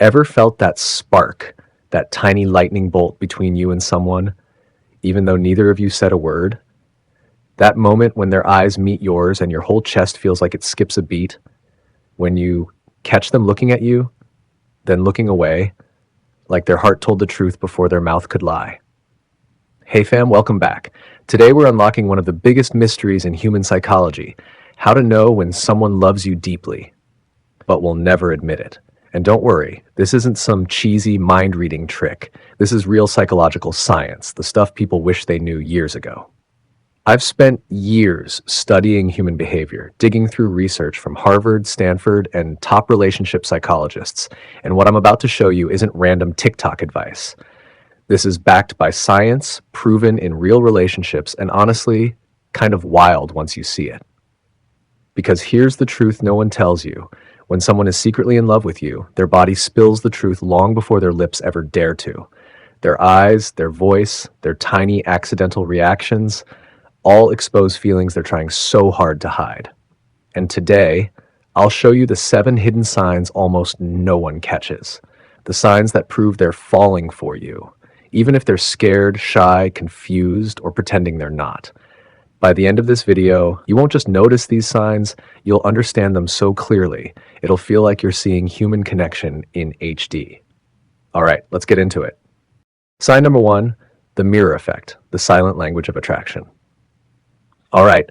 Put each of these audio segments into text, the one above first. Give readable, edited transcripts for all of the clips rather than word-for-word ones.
Ever felt that spark, that tiny lightning bolt between you and someone, even though neither of you said a word? That moment when their eyes meet yours and your whole chest feels like it skips a beat, when you catch them looking at you, then looking away, like their heart told the truth before their mouth could lie. Hey fam, welcome back. Today we're unlocking one of the biggest mysteries in human psychology, how to know when someone loves you deeply, but will never admit it. And don't worry, this isn't some cheesy mind-reading trick. This is real psychological science, the stuff people wish they knew years ago. I've spent years studying human behavior, digging through research from Harvard, Stanford, and top relationship psychologists. And what I'm about to show you isn't random TikTok advice. This is backed by science, proven in real relationships, and honestly, kind of wild once you see it. Because here's the truth no one tells you. When someone is secretly in love with you, their body spills the truth long before their lips ever dare to. Their eyes, their voice, their tiny accidental reactions, all expose feelings they're trying so hard to hide. And today, I'll show you the 7 hidden signs almost no one catches. The signs that prove they're falling for you, even if they're scared, shy, confused, or pretending they're not. By the end of this video, you won't just notice these signs, you'll understand them so clearly, it'll feel like you're seeing human connection in HD. All right, let's get into it. Sign number 1, the mirror effect, the silent language of attraction. All right,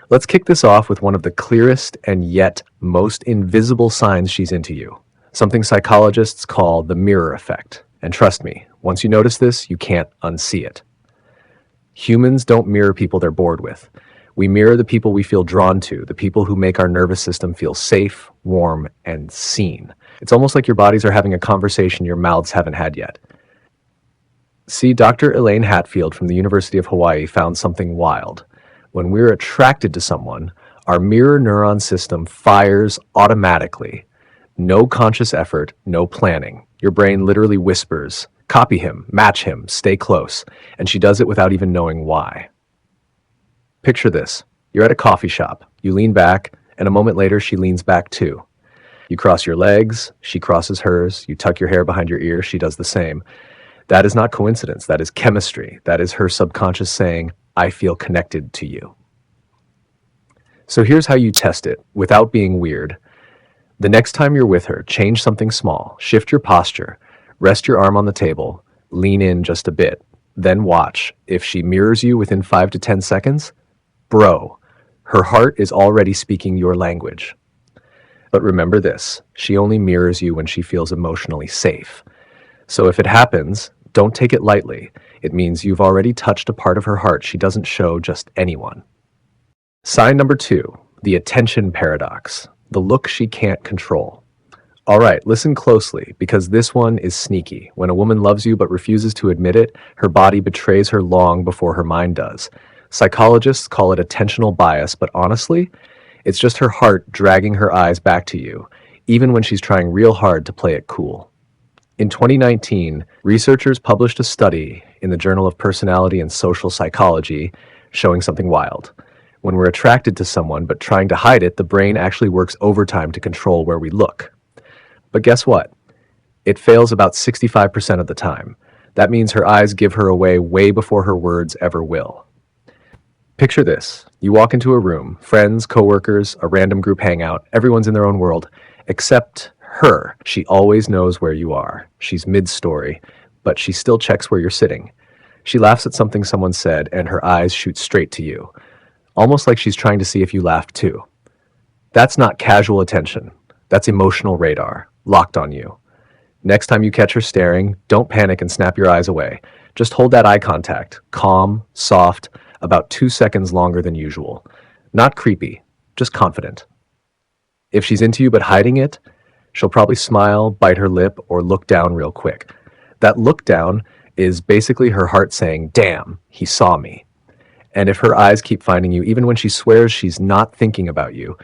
let's kick this off with one of the clearest and yet most invisible signs she's into you, something psychologists call the mirror effect. And trust me, once you notice this, you can't unsee it. Humans don't mirror people they're bored with. We mirror the people we feel drawn to, the people who make our nervous system feel safe, warm, and seen. It's almost like your bodies are having a conversation your mouths haven't had yet. See, Dr. Elaine Hatfield from the University of Hawaii found something wild. When we're attracted to someone, our mirror neuron system fires automatically. No conscious effort, no planning. Your brain literally whispers, copy him, match him, stay close, and she does it without even knowing why. Picture this. You're at a coffee shop. You lean back, and a moment later she leans back too. You cross your legs, she crosses hers, you tuck your hair behind your ear, she does the same. That is not coincidence, that is chemistry. That is her subconscious saying, I feel connected to you. So here's how you test it, without being weird. The next time you're with her, change something small, shift your posture, rest your arm on the table, lean in just a bit, then watch. If she mirrors you within 5 to 10 seconds, bro, her heart is already speaking your language. But remember this, she only mirrors you when she feels emotionally safe. So if it happens, don't take it lightly. It means you've already touched a part of her heart she doesn't show just anyone. Sign number 2, the attention paradox, the look she can't control. All right, listen closely, because this one is sneaky. When a woman loves you but refuses to admit it, her body betrays her long before her mind does. Psychologists call it attentional bias, but honestly, it's just her heart dragging her eyes back to you, even when she's trying real hard to play it cool. In 2019, researchers published a study in the Journal of Personality and Social Psychology showing something wild. When we're attracted to someone but trying to hide it, the brain actually works overtime to control where we look. But guess what? It fails about 65% of the time. That means her eyes give her away way before her words ever will. Picture this. You walk into a room, friends, coworkers, a random group hangout, everyone's in their own world, except her. She always knows where you are. She's mid-story, but she still checks where you're sitting. She laughs at something someone said, and her eyes shoot straight to you, almost like she's trying to see if you laughed too. That's not casual attention. That's emotional radar, locked on you. Next time you catch her staring, don't panic and snap your eyes away. Just hold that eye contact, calm, soft, about 2 seconds longer than usual. Not creepy, just confident. If she's into you but hiding it, she'll probably smile, bite her lip, or look down real quick. That look down is basically her heart saying, damn, he saw me. And if her eyes keep finding you, even when she swears she's not thinking about you,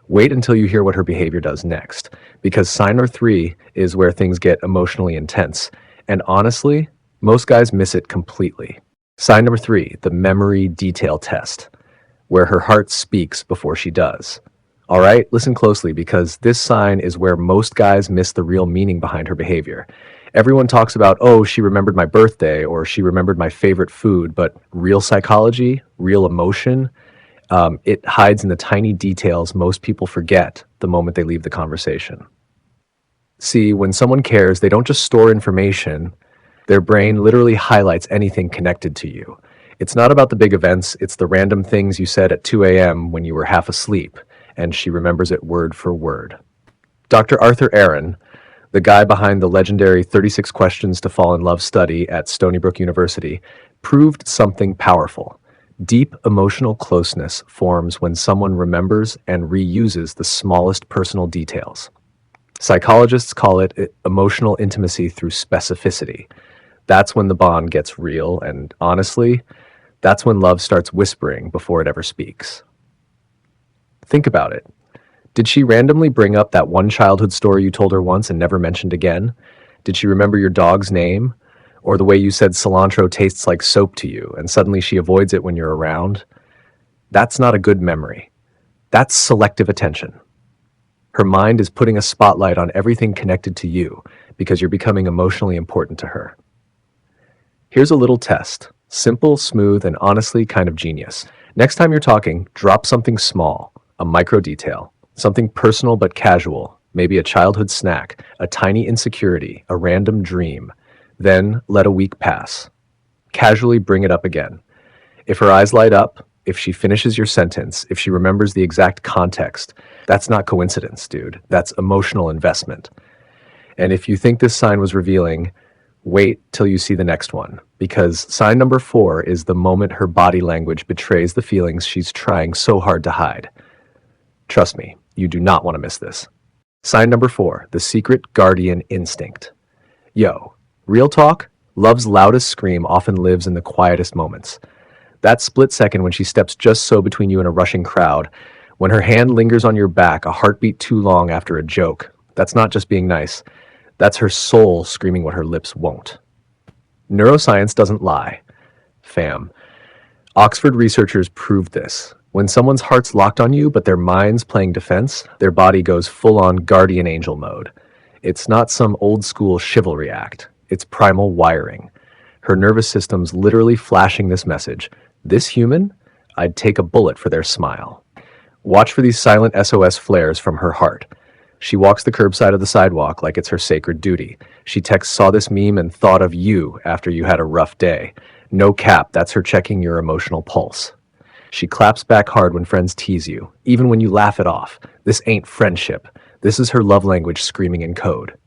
wait until you hear what her behavior does next. Because sign number 3 is where things get emotionally intense. And honestly, most guys miss it completely. Sign number 3, the memory detail test, where her heart speaks before she does. All right, listen closely because this sign is where most guys miss the real meaning behind her behavior. Everyone talks about, oh, she remembered my birthday or she remembered my favorite food, but real psychology, real emotion, it hides in the tiny details most people forget the moment they leave the conversation. See, when someone cares, they don't just store information, their brain literally highlights anything connected to you. It's not about the big events, it's the random things you said at 2 a.m. when you were half asleep, and she remembers it word for word. Dr. Arthur Aaron, the guy behind the legendary 36 Questions to Fall in Love study at Stony Brook University, proved something powerful. Deep emotional closeness forms when someone remembers and reuses the smallest personal details. Psychologists call it emotional intimacy through specificity. That's when the bond gets real, and honestly, that's when love starts whispering before it ever speaks. Think about it. Did she randomly bring up that one childhood story you told her once and never mentioned again? Did she remember your dog's name? Or the way you said cilantro tastes like soap to you, and suddenly she avoids it when you're around? That's not a good memory. That's selective attention. Her mind is putting a spotlight on everything connected to you because you're becoming emotionally important to her. Here's a little test. Simple, smooth, and honestly kind of genius. Next time you're talking, drop something small, a micro detail, something personal but casual, maybe a childhood snack, a tiny insecurity, a random dream. Then let a week pass. Casually bring it up again. If her eyes light up, if she finishes your sentence, if she remembers the exact context, that's not coincidence, dude. That's emotional investment. And if you think this sign was revealing, wait till you see the next one, because sign number 4 is the moment her body language betrays the feelings she's trying so hard to hide. Trust me, you do not want to miss this. Sign number 4, the secret guardian instinct. Yo, real talk, love's loudest scream often lives in the quietest moments. That split second when she steps just so between you and a rushing crowd, when her hand lingers on your back a heartbeat too long after a joke, that's not just being nice. That's her soul screaming what her lips won't. Neuroscience doesn't lie. Fam. Oxford researchers proved this. When someone's heart's locked on you, but their mind's playing defense, their body goes full-on guardian angel mode. It's not some old-school chivalry act. It's primal wiring. Her nervous system's literally flashing this message. This human, I'd take a bullet for their smile. Watch for these silent SOS flares from her heart. She walks the curbside of the sidewalk like it's her sacred duty. She texts, saw this meme and thought of you after you had a rough day. No cap, that's her checking your emotional pulse. She claps back hard when friends tease you, even when you laugh it off. This ain't friendship. This is her love language screaming in code.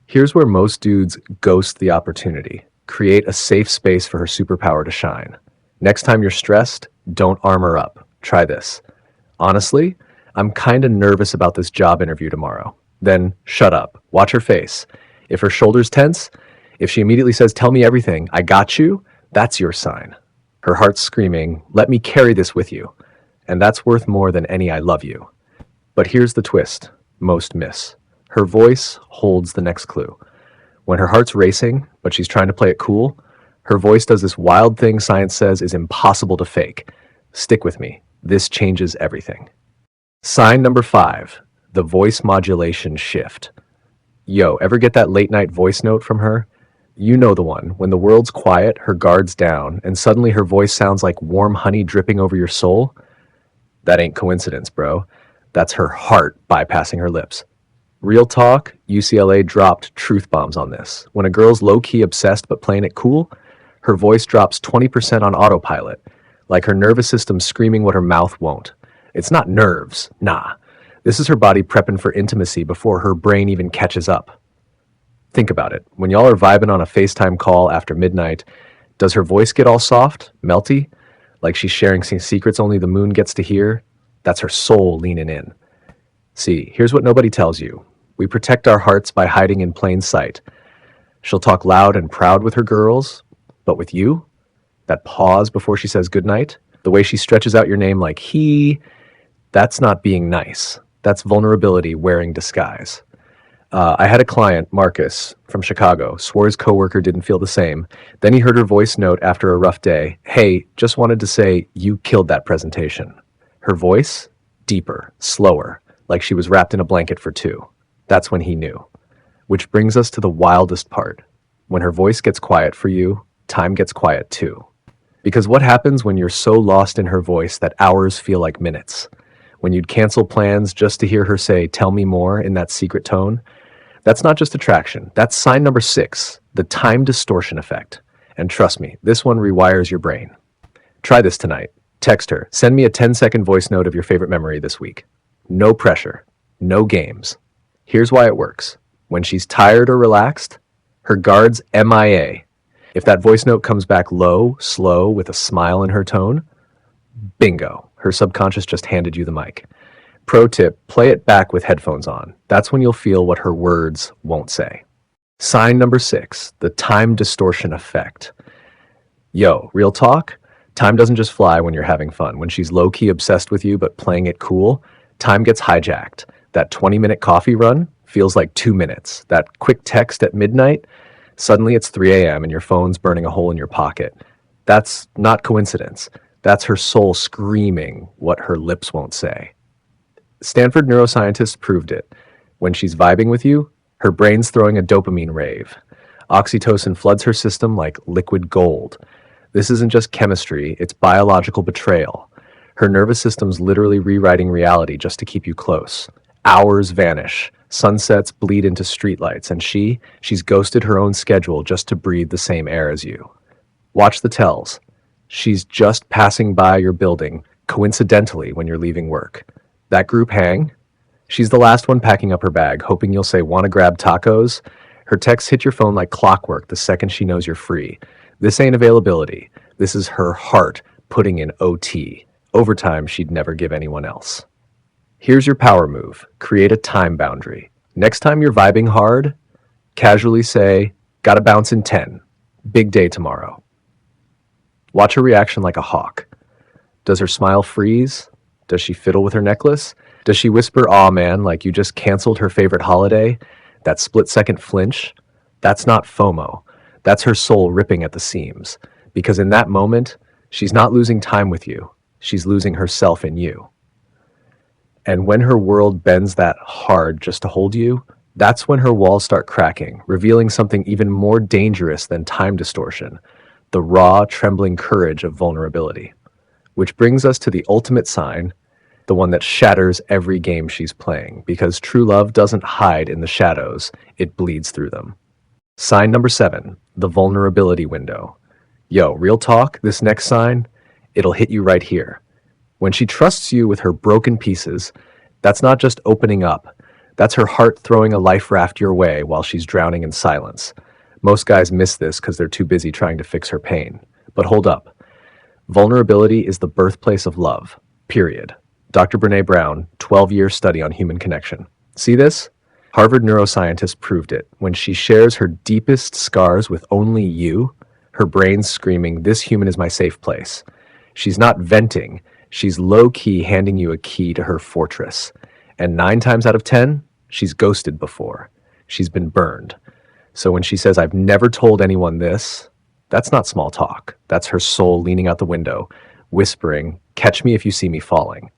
Here's where most dudes ghost the opportunity. Create a safe space for her superpower to shine. Next time you're stressed, don't armor up. Try this. Honestly, I'm kinda nervous about this job interview tomorrow. Then shut up. Watch her face. If her shoulders tense, if she immediately says, tell me everything, I got you, that's your sign. Her heart's screaming, let me carry this with you. And that's worth more than any I love you. But here's the twist most miss. Her voice holds the next clue. When her heart's racing, but she's trying to play it cool, her voice does this wild thing science says is impossible to fake. Stick with me. This changes everything. Sign number 5, the voice modulation shift. Yo, ever get that late night voice note from her? You know the one, when the world's quiet, her guard's down, and suddenly her voice sounds like warm honey dripping over your soul? That ain't coincidence, bro. That's her heart bypassing her lips. Real talk, UCLA dropped truth bombs on this. When a girl's low-key obsessed but playing it cool, her voice drops 20% on autopilot, like her nervous system screaming what her mouth won't. It's not nerves, nah. This is her body prepping for intimacy before her brain even catches up. Think about it. When y'all are vibing on a FaceTime call after midnight, does her voice get all soft, melty, like she's sharing some secrets only the moon gets to hear? That's her soul leaning in. See, here's what nobody tells you. We protect our hearts by hiding in plain sight. She'll talk loud and proud with her girls, but with you, that pause before she says goodnight, the way she stretches out your name like he, that's not being nice. That's vulnerability wearing disguise. I had a client, Marcus, from Chicago, swore his coworker didn't feel the same. Then he heard her voice note after a rough day. Hey, just wanted to say you killed that presentation. Her voice? deeper, slower, like she was wrapped in a blanket for two. That's when he knew. Which brings us to the wildest part. When her voice gets quiet for you, time gets quiet too. Because what happens when you're so lost in her voice that hours feel like minutes? When you'd cancel plans just to hear her say, "Tell me more," in that secret tone? That's not just attraction. That's sign number 6, the time distortion effect. And trust me, this one rewires your brain. Try this tonight. Text her, "Send me a 10-second voice note of your favorite memory this week." No pressure, no games. Here's why it works. When she's tired or relaxed, her guard's MIA. If that voice note comes back low, slow, with a smile in her tone, bingo, her subconscious just handed you the mic. Pro tip, play it back with headphones on. That's when you'll feel what her words won't say. Sign number 6, the time distortion effect. Yo, real talk? Time doesn't just fly when you're having fun. When she's low-key obsessed with you but playing it cool, time gets hijacked. That 20-minute coffee run feels like 2 minutes. That quick text at midnight, suddenly it's 3 a.m. and your phone's burning a hole in your pocket. That's not coincidence. That's her soul screaming what her lips won't say. Stanford neuroscientists proved it. When she's vibing with you, her brain's throwing a dopamine rave. Oxytocin floods her system like liquid gold. This isn't just chemistry, it's biological betrayal. Her nervous system's literally rewriting reality just to keep you close. Hours vanish. Sunsets bleed into streetlights, and she's ghosted her own schedule just to breathe the same air as you. Watch the tells. She's just passing by your building, coincidentally, when you're leaving work. That group hang? She's the last one packing up her bag, hoping you'll say, "Wanna grab tacos?" Her texts hit your phone like clockwork the second she knows you're free. This ain't availability. This is her heart putting in OT, overtime she'd never give anyone else. Here's your power move. Create a time boundary. Next time you're vibing hard, casually say, "Gotta bounce in 10. Big day tomorrow." Watch her reaction like a hawk. Does her smile freeze? Does she fiddle with her necklace? Does she whisper, "Aw man," like you just canceled her favorite holiday? That split-second flinch? That's not FOMO. That's her soul ripping at the seams. Because in that moment, she's not losing time with you. She's losing herself in you. And when her world bends that hard just to hold you, that's when her walls start cracking, revealing something even more dangerous than time distortion, the raw, trembling courage of vulnerability. Which brings us to the ultimate sign, the one that shatters every game she's playing, because true love doesn't hide in the shadows, it bleeds through them. Sign number 7, the vulnerability window. Yo, real talk, this next sign, it'll hit you right here. When she trusts you with her broken pieces, that's not just opening up. That's her heart throwing a life raft your way while she's drowning in silence. Most guys miss this because they're too busy trying to fix her pain. But hold up. Vulnerability is the birthplace of love, period. Dr. Brené Brown, 12-year study on human connection. See this? Harvard neuroscientists proved it. When she shares her deepest scars with only you, her brain's screaming, "This human is my safe place." She's not venting. She's low-key handing you a key to her fortress. And 9 times out of 10, she's ghosted before. She's been burned. So when she says, "I've never told anyone this," that's not small talk. That's her soul leaning out the window, whispering, "Catch me if you see me falling."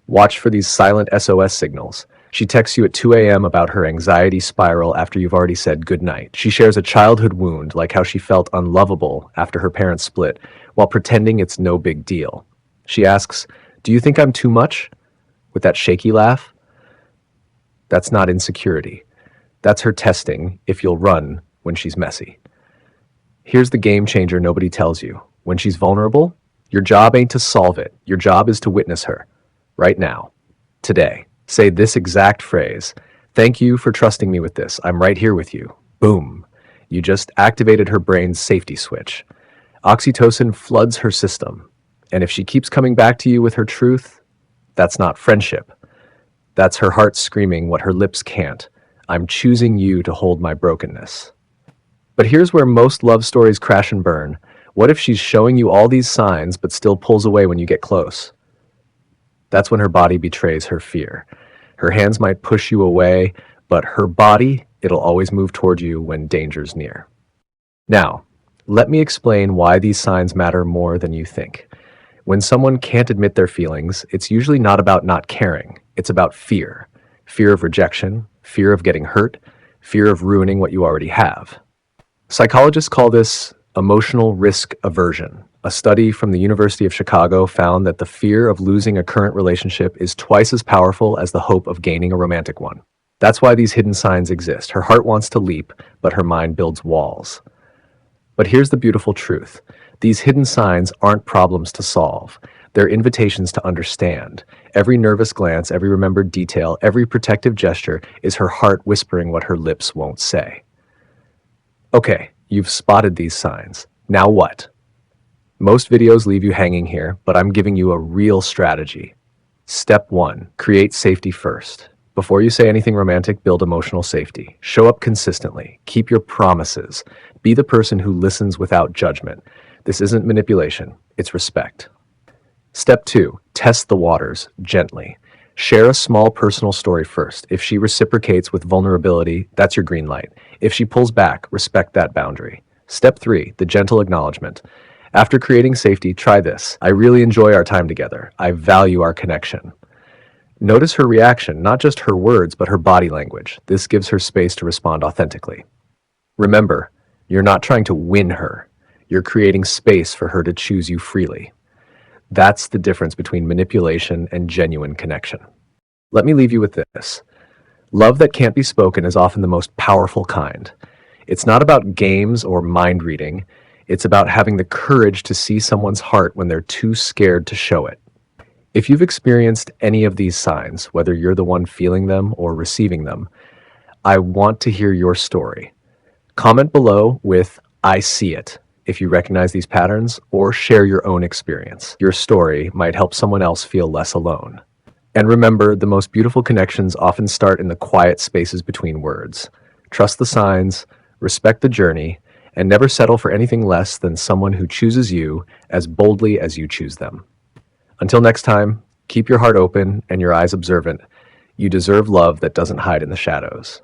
Watch for these silent SOS signals. She texts you at 2 a.m. about her anxiety spiral after you've already said goodnight. She shares a childhood wound, like how she felt unlovable after her parents split, while pretending it's no big deal. She asks, "Do you think I'm too much?" with that shaky laugh. That's not insecurity. That's her testing if you'll run when she's messy. Here's the game changer nobody tells you. When she's vulnerable, your job ain't to solve it. Your job is to witness her. Right now. Today. Say this exact phrase. "Thank you for trusting me with this. I'm right here with you." Boom. You just activated her brain's safety switch. Oxytocin floods her system. And if she keeps coming back to you with her truth, that's not friendship. That's her heart screaming what her lips can't. "I'm choosing you to hold my brokenness." But here's where most love stories crash and burn. What if she's showing you all these signs but still pulls away when you get close? That's when her body betrays her fear. Her hands might push you away, but her body, it'll always move toward you when danger's near. Now, let me explain why these signs matter more than you think. When someone can't admit their feelings, it's usually not about not caring. It's about fear. Fear of rejection, fear of getting hurt, fear of ruining what you already have. Psychologists call this emotional risk aversion. A study from the University of Chicago found that the fear of losing a current relationship is twice as powerful as the hope of gaining a romantic one. That's why these hidden signs exist. Her heart wants to leap, but her mind builds walls. But here's the beautiful truth. These hidden signs aren't problems to solve. They're invitations to understand. Every nervous glance, every remembered detail, every protective gesture is her heart whispering what her lips won't say. Okay, you've spotted these signs. Now what? Most videos leave you hanging here, but I'm giving you a real strategy. Step 1. Create safety first. Before you say anything romantic, build emotional safety. Show up consistently. Keep your promises. Be the person who listens without judgment. This isn't manipulation, it's respect. Step 2. Test the waters gently. Share a small personal story first. If she reciprocates with vulnerability, that's your green light. If she pulls back, respect that boundary. Step 3. The gentle acknowledgement. After creating safety, try this. I really enjoy our time together. I value our connection. Notice her reaction, not just her words, but her body language. This gives her space to respond authentically. Remember, you're not trying to win her. You're creating space for her to choose you freely. That's the difference between manipulation and genuine connection. Let me leave you with this. Love that can't be spoken is often the most powerful kind. It's not about games or mind reading. It's about having the courage to see someone's heart when they're too scared to show it. If you've experienced any of these signs, whether you're the one feeling them or receiving them, I want to hear your story. Comment below with "I see it" if you recognize these patterns, or share your own experience. Your story might help someone else feel less alone. And remember, the most beautiful connections often start in the quiet spaces between words. Trust the signs, respect the journey, and never settle for anything less than someone who chooses you as boldly as you choose them. Until next time, keep your heart open and your eyes observant. You deserve love that doesn't hide in the shadows.